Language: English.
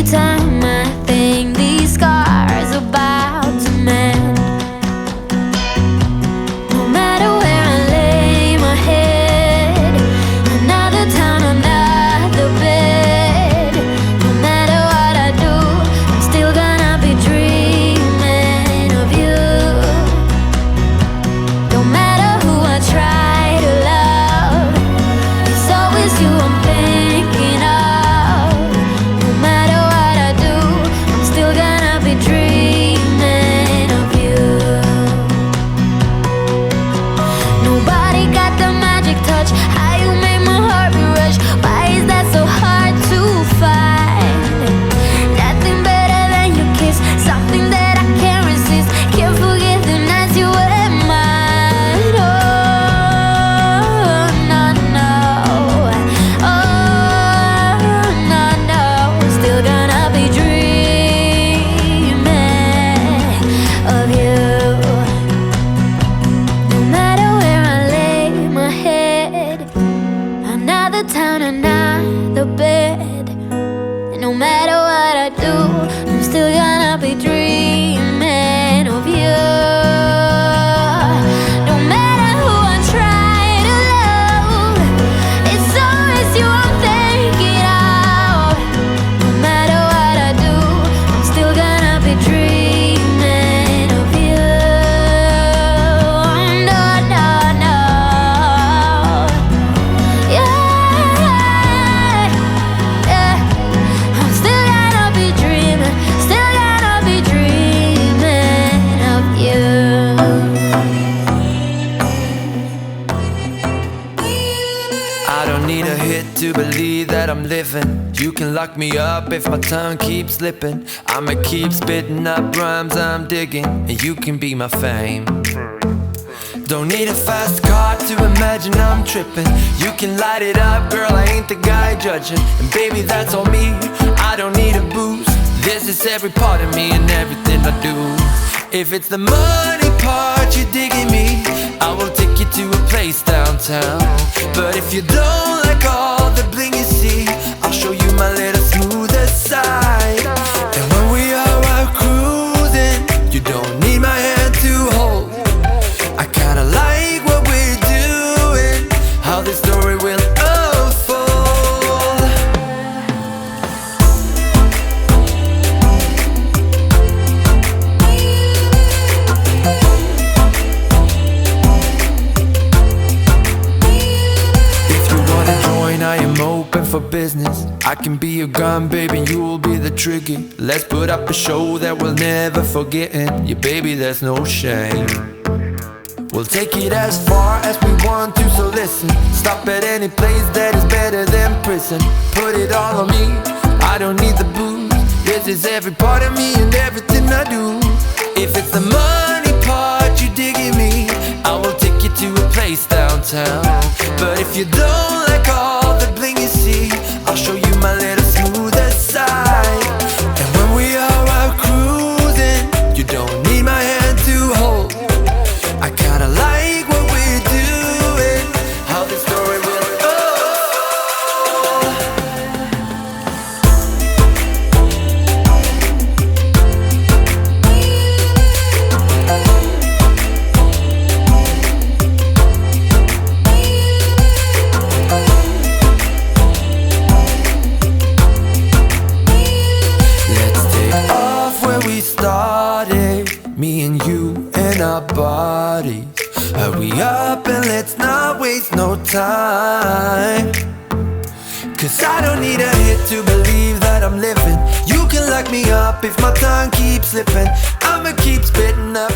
time I think these scars are about to mend. No matter where I lay my head, another town, another bed. No matter what I do, I'm still gonna be dreaming of you. No matter who I try to love, it's always you I'm thinking of. No matter what I do, I'm still gonna be dreaming of you. Nobody got the magic touch, how you make my heart rush. Why is that so hard to find? Nothing better than your kiss, something that I can't resist. Can't forget the nights you were mine. Oh, no, no. Oh, no, no. Still gonna be dreaming of you. No matter where I lay my head, another town, another bed. No matter what I do, I'm still gonna be dreaming of you. No matter who I try to love, it's always you I'm thinking of. No matter what I do, I'm still gonna be dreaming of you. No, no, no. Yeah, yeah. I'm still gonna be dreaming, still gonna be dreaming of you. I don't need a hit to believe that I'm living. You can lock me up if my tongue keeps slipping. I'ma keep spitting up rhymes I'm digging, and you can be my fame. Don't need a fast car to imagine I'm tripping. You can light it up, girl, I ain't the guy judging. And baby, that's on me, I don't need a boost. This is every part of me and everything I do. If it's the money part you're digging me, I will take you to a place downtown. But if you don't like all the bling you see, I'll show you my little smoother side. And when we are out cruising, you don't need my hand to hold. I kinda like what we're doing, how this story will unfold. If you wanna join, I am open for business. I can be your gun, baby, and you'll be the trigger. Let's put up a show that we'll never forget. And yeah, baby, there's no shame. We'll take it as far as we want to, so listen. Stop at any place that is better than prison. Put it all on me, I don't need the booze. This is every part of me and everything I do. If it's the money part you digging me, I will take you to a place downtown. But if you don't like all the bling you see, I'll show you my little smoother side. And when we are out cruising, you don't need my hand to hold. I kinda like what we're doing, how this story will Let's take off where we started, me and you and our bodies. Hurry up and let's not waste no time. Cause I don't need a hit to believe that I'm living. You can lock me up if my tongue keeps slipping. I'ma keep spitting up